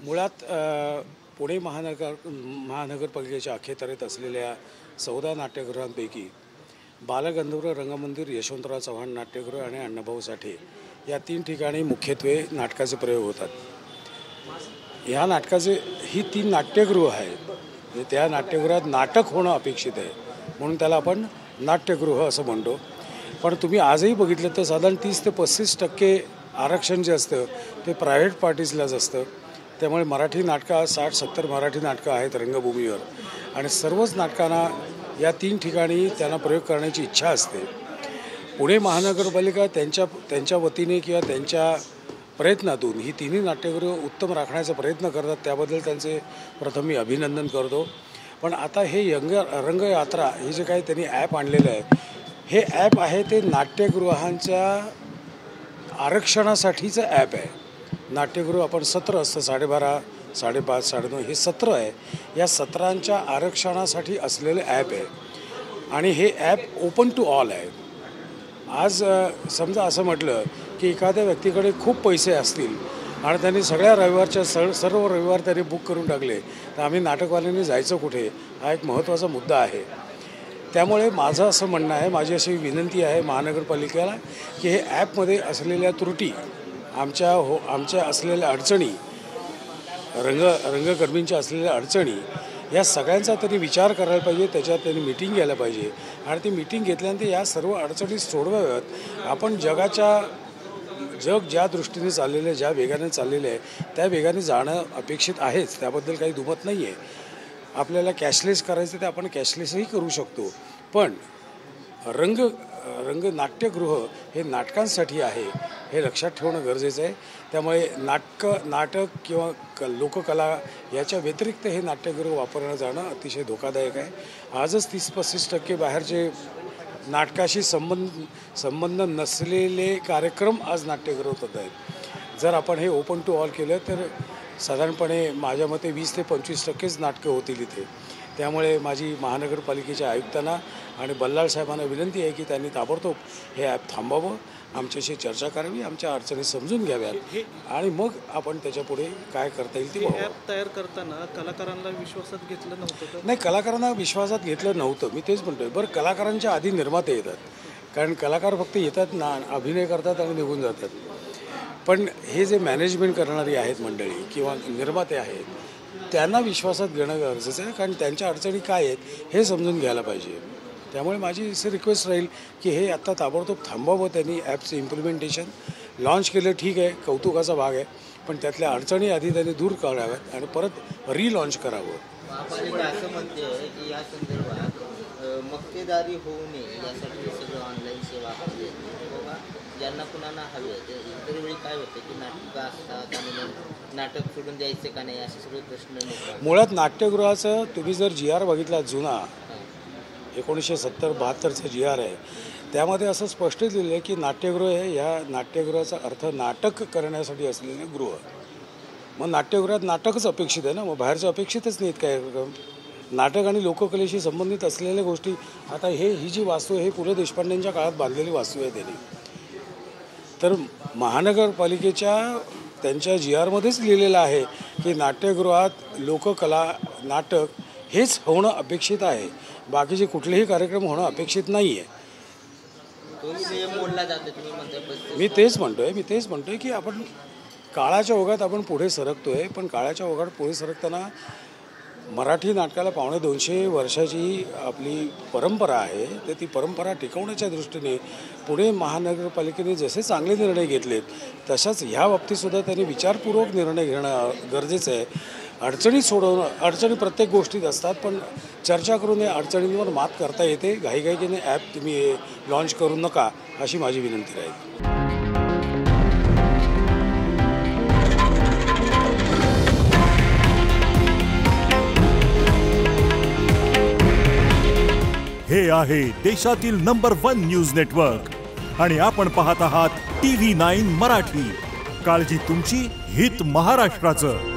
मुळात पुणे महानगरपालिकेच्या अखत्यारीत असलेल्या 14 नाट्यगृहांपैकी बालगंधर्व रंगमंदिर, यशवंतराव चव्हाण नाट्यगृह आणि अण्णाभाऊ साठे या 3 ठिकाणी मुख्यत्वे नाटकाचे प्रयोग होतात. ह्या नाटकाचे ही 3 नाट्यगृह आहेत. त्या नाट्यगृहात नाटक होणं अपेक्षित आहे, म्हणून त्याला आपण नाट्यगृह असं म्हणतो. पण तुम्ही आजही बघितलं तर साधारण 30 ते 35% आरक्षण जे असतं ते प्रायव्हेट पार्टीजलाच असतं. त्यामुळे मराठी नाटकं 60-70 मराठी नाटकं आहेत रंगभूमीवर आणि सर्वच नाटकांना या 3 ठिकाणी त्यांना प्रयोग करण्याची इच्छा असते. पुणे महानगरपालिका त्यांच्या वतीने किंवा त्यांच्या प्रयत्नातून ही 3ही नाट्यगृह उत्तम राखण्याचा प्रयत्न करतात. त्याबद्दल त्यांचे प्रथम मी अभिनंदन करतो. पण आता हे रंगयात्रा हे जे काही त्यांनी ॲप आणलेलं आहे, हे ॲप आहे ते नाट्यगृहांच्या आरक्षणासाठीचं ॲप आहे. नाट्यगृह आपण सत्र असतं 12:30, 5:30, 9:30 हे सत्र आहे. या सत्रांच्या आरक्षणासाठी असलेलं ॲप आहे आणि हे ॲप ओपन टू ऑल आहे. आज समजा असं म्हटलं की एखाद्या व्यक्तीकडे खूप पैसे असतील आणि त्यांनी सगळ्या रविवारच्या सर्व रविवार त्यांनी बुक करून टाकले, तर आम्ही नाटकवाल्यांनी जायचं कुठे, हा एक महत्त्वाचा मुद्दा आहे. त्यामुळे माझं असं म्हणणं आहे, माझी अशी विनंती आहे महानगरपालिकेला की हे ॲपमध्ये असलेल्या त्रुटी, आमच्या असलेल्या अडचणी, रंगकर्मींच्या असलेल्या अडचणी, या सगळ्यांचा त्यांनी विचार करायला पाहिजे. त्याच्यात त्यांनी मीटिंग घ्यायला पाहिजे आणि ती मीटिंग घेतल्यानंतर या सर्व अडचणी सोडवाव्यात. आपण जग ज्या दृष्टीने चाललेलं आहे, ज्या वेगाने चाललेलं आहे, त्या वेगाने जाणं अपेक्षित आहेच, त्याबद्दल काही दुमत नाही आहे. आपल्याला कॅशलेस करायचं तर आपण कॅशलेसही करू शकतो, पण नाट्यगृह हे नाटकांसाठी आहे हे लक्षात ठेवणं गरजेचं आहे. त्यामुळे नाटक किंवा लोककला याच्या व्यतिरिक्त हे नाट्यगृह वापरलं जाणं अतिशय धोकादायक आहे. आजच 30-35% बाहेरचे नाटकाशी संबंध नसलेले कार्यक्रम आज नाट्यगृहात होत आहेत. जर आपण हे ओपन टू ऑल केलं तर साधारणपणे माझ्या मते 20 ते 25%च नाटकं होतील इथे. त्यामुळे माझी महानगरपालिकेच्या आयुक्तांना आणि बल्लाळ साहेबांना विनंती आहे की त्यांनी ताबडतोब हे ॲप थांबावं, आमच्याशी चर्चा करावी, आमच्या अडचणी समजून घ्याव्यात आणि मग आपण त्याच्यापुढे काय करता येईल ते ॲप तयार करताना कलाकारांना विश्वासात घेतलं नव्हतं? नाही, कलाकारांना विश्वासात घेतलं नव्हतं, मी तेच म्हणतोय. बरं, कलाकारांच्या आधी निर्माते येतात, कारण कलाकार फक्त येतात ना, अभिनय करतात आणि निघून जातात. पण हे जे मॅनेजमेंट करणारी आहेत मंडळी किंवा निर्माते आहेत, त्यांना विश्वासात घेणं गरजेचं आहे, कारण त्यांच्या अडचणी काय आहेत हे समजून घ्यायला पाहिजे. त्यामुळे माझी अशी रिक्वेस्ट राहील की हे आत्ता ताबडतोब थांबावं. त्यांनी ॲपचं इम्प्लिमेंटेशन लॉन्च केलं, ठीक आहे, कौतुकाचा भाग आहे, पण त्यातल्या अडचणी आधी त्यांनी दूर कराव्यात आणि परत रिलॉन्च करावं. महापालिका असं म्हणते की या संदर्भात मक्तेदारी होऊ नये यासाठी सगळं ऑनलाईन सेवा असते. बाबा ज्यांना कुणाला हवे ते इतर वेळी काय होतं की नाटकं असतात आणि मग नाटक सोडून द्यायचं का नाही असे सगळे प्रश्न निर्माण. मुळात नाट्यगृहाचं तुम्ही जर GR बघितला जुना 1970-72चा GR आहे, त्यामध्ये असं स्पष्ट लिहिलं आहे की नाट्यगृह हे ह्या नाट्यगृहाचा अर्थ नाटक करण्यासाठी असलेले गृह. मग नाट्यगृहात नाटकच अपेक्षित आहे ना, मग बाहेरचं अपेक्षितच नाहीत काय. नाटक आणि लोककलेशी संबंधित असलेल्या गोष्टी, आता ही जी वास्तू आहे, हे पु ल देशपांडेंच्या काळात बांधलेली वास्तू आहे त्यांनी. तर महानगरपालिकेच्या त्यांच्या GRमध्येच लिहिलेलं आहे की नाट्यगृहात लोककला, नाटक हेच होणं अपेक्षित आहे, बाकीचे कुठलेही कार्यक्रम होणं अपेक्षित नाही आहे. मी तेच म्हणतोय की आपण काळाच्या ओघात आपण पुढे सरकतोय, पण काळाच्या ओघात पुढे सरकताना मराठी नाटकाला 250 वर्षाची आपली परंपरा आहे, तर ती परंपरा टिकवण्याच्या दृष्टीने पुणे महानगरपालिकेने जसे चांगले निर्णय घेतलेत, तशाच ह्या बाबतीतसुद्धा त्यांनी विचारपूर्वक निर्णय घेणं गरजेचं आहे. अडचणी प्रत्येक गोष्टीत असतात, पण चर्चा करून या अडचणींवर मात करता येते. घाईघाईने ॲप तुम्ही लॉन्च करू नका अशी माझी विनंती राहील. हे आहे देशातील नंबर 1 न्यूज नेटवर्क आणि आपण पाहत आहात TV9 मराठी. काळजी तुमची, हित महाराष्ट्राचं.